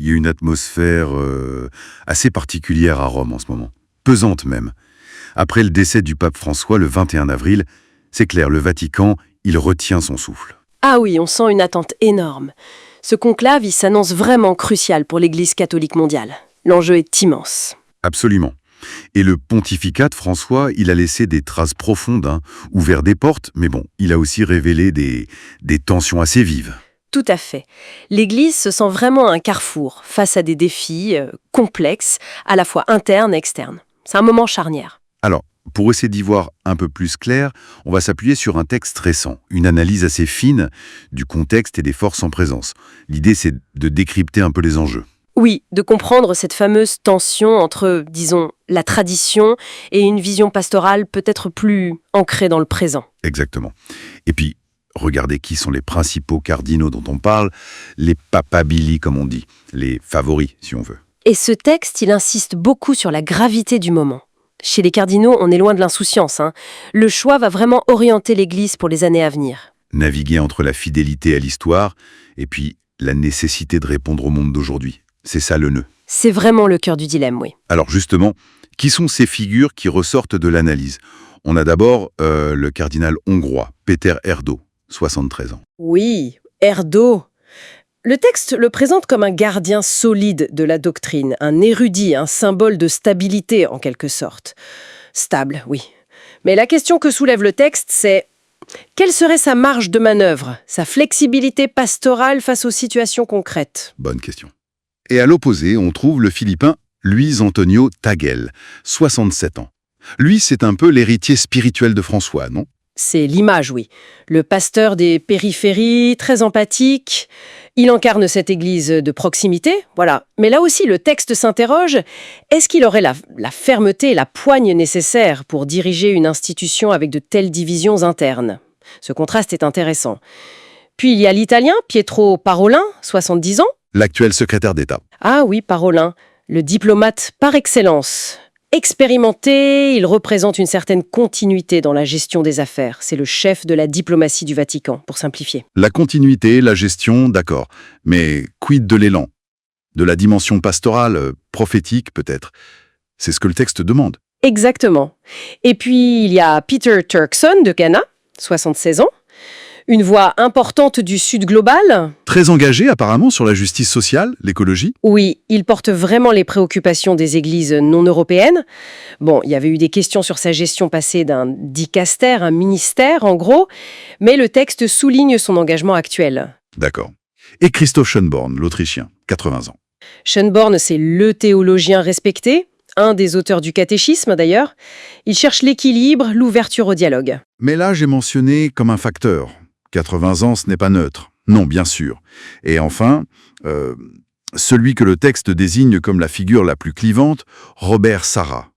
il y a une atmosphère assez particulière à Rome en ce moment. Pesante même. Après le décès du pape François le 21 avril, c'est clair, le Vatican, il retient son souffle. Ah oui, on sent une attente énorme. Ce conclave, il s'annonce vraiment crucial pour l'Église catholique mondiale. L'enjeu est immense. Absolument. Et le pontificat de François, il a laissé des traces profondes, ouvert des portes, mais bon, il a aussi révélé des tensions assez vives. Tout à fait. L'Église se sent vraiment à un carrefour, face à des défis complexes, à la fois internes et externes. C'est un moment charnière. Alors, pour essayer d'y voir un peu plus clair, on va s'appuyer sur un texte récent, une analyse assez fine du contexte et des forces en présence. L'idée, c'est de décrypter un peu les enjeux. Oui, de comprendre cette fameuse tension entre, disons, la tradition et une vision pastorale peut-être plus ancrée dans le présent. Exactement. Et puis, regardez qui sont les principaux cardinaux dont on parle, les papabili, comme on dit, les favoris, si on veut. Et ce texte, il insiste beaucoup sur la gravité du moment. Chez les cardinaux, on est loin de l'insouciance. Le choix va vraiment orienter l'Église pour les années à venir. Naviguer entre la fidélité à l'histoire et puis la nécessité de répondre au monde d'aujourd'hui. C'est ça le nœud. C'est vraiment le cœur du dilemme, oui. Alors justement, qui sont ces figures qui ressortent de l'analyse? On a d'abord le cardinal hongrois, Péter Erdő, 73 ans. Oui, Erdő. Le texte le présente comme un gardien solide de la doctrine, un érudit, un symbole de stabilité en quelque sorte. Stable, oui. Mais la question que soulève le texte, c'est quelle serait sa marge de manœuvre, sa flexibilité pastorale face aux situations concrètes? Bonne question. Et à l'opposé, on trouve le Philippin Luis Antonio Taguel, 67 ans. Lui, c'est un peu l'héritier spirituel de François, non? C'est l'image, oui. Le pasteur des périphéries, très empathique. Il incarne cette église de proximité, voilà. Mais là aussi, le texte s'interroge, est-ce qu'il aurait la fermeté et la poigne nécessaires pour diriger une institution avec de telles divisions internes? Ce contraste est intéressant. Puis il y a l'Italien, Pietro Parolin, 70 ans. L'actuel secrétaire d'État. Ah oui, Parolin, le diplomate par excellence. Expérimenté, il représente une certaine continuité dans la gestion des affaires. C'est le chef de la diplomatie du Vatican, pour simplifier. La continuité, la gestion, d'accord. Mais quid de l'élan? De la dimension pastorale, prophétique peut-être? C'est ce que le texte demande. Exactement. Et puis, il y a Peter Turkson de Ghana, 76 ans. Une voix importante du Sud global. Très engagé apparemment sur la justice sociale, l'écologie. Oui, il porte vraiment les préoccupations des églises non européennes. Bon, il y avait eu des questions sur sa gestion passée d'un dicaster, un ministère en gros, mais le texte souligne son engagement actuel. D'accord. Et Christoph Schönborn, l'Autrichien, 80 ans. Schönborn, c'est le théologien respecté, un des auteurs du catéchisme d'ailleurs. Il cherche l'équilibre, l'ouverture au dialogue. Mais là, j'ai mentionné comme un facteur. 80 ans, ce n'est pas neutre. Non, bien sûr. Et enfin, celui que le texte désigne comme la figure la plus clivante, Robert Sarah,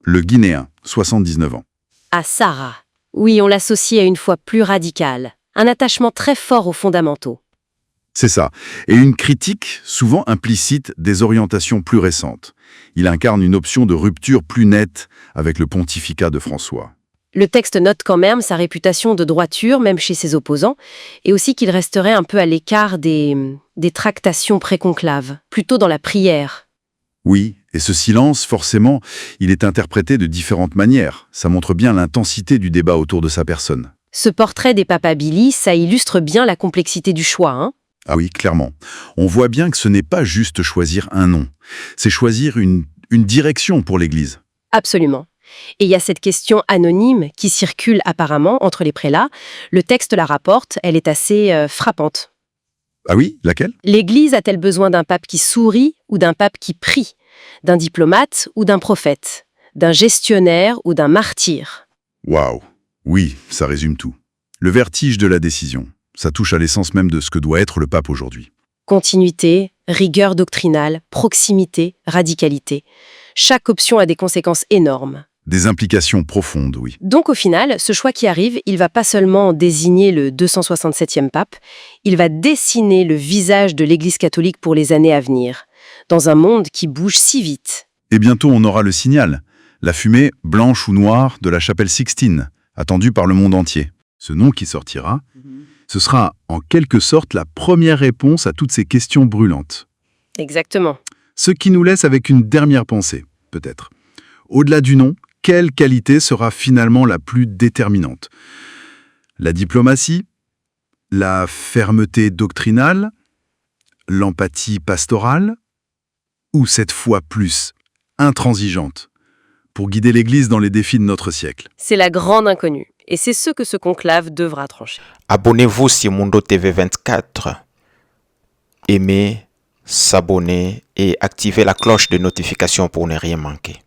le Guinéen, 79 ans. À Sarah. Oui, on l'associe à une foi plus radicale. Un attachement très fort aux fondamentaux. C'est ça. Et une critique, souvent implicite, des orientations plus récentes. Il incarne une option de rupture plus nette avec le pontificat de François. Le texte note quand même sa réputation de droiture, même chez ses opposants, et aussi qu'il resterait un peu à l'écart des tractations pré-conclaves, plutôt dans la prière. Oui, et ce silence, forcément, il est interprété de différentes manières. Ça montre bien l'intensité du débat autour de sa personne. Ce portrait des papabili, ça illustre bien la complexité du choix, hein? Ah oui, clairement. On voit bien que ce n'est pas juste choisir un nom, c'est choisir une direction pour l'Église. Absolument. Et il y a cette question anonyme qui circule apparemment entre les prélats. Le texte la rapporte, elle est assez frappante. Ah oui, laquelle? L'Église a-t-elle besoin d'un pape qui sourit ou d'un pape qui prie? D'un diplomate ou d'un prophète? D'un gestionnaire ou d'un martyr? Waouh! Oui, ça résume tout. Le vertige de la décision. Ça touche à l'essence même de ce que doit être le pape aujourd'hui. Continuité, rigueur doctrinale, proximité, radicalité. Chaque option a des conséquences énormes. Des implications profondes, oui. Donc au final, ce choix qui arrive, il va pas seulement désigner le 267e pape, il va dessiner le visage de l'Église catholique pour les années à venir, dans un monde qui bouge si vite. Et bientôt on aura le signal, la fumée blanche ou noire de la chapelle Sixtine, attendue par le monde entier. Ce nom qui sortira, ce sera en quelque sorte la première réponse à toutes ces questions brûlantes. Exactement. Ce qui nous laisse avec une dernière pensée, peut-être. Au-delà du nom, quelle qualité sera finalement la plus déterminante? La diplomatie? La fermeté doctrinale? L'empathie pastorale? Ou cette foi plus intransigeante pour guider l'Église dans les défis de notre siècle? C'est la grande inconnue. Et c'est ce que ce conclave devra trancher. Abonnez-vous sur Mundo TV 24. Aimez, s'abonner et activez la cloche de notification pour ne rien manquer.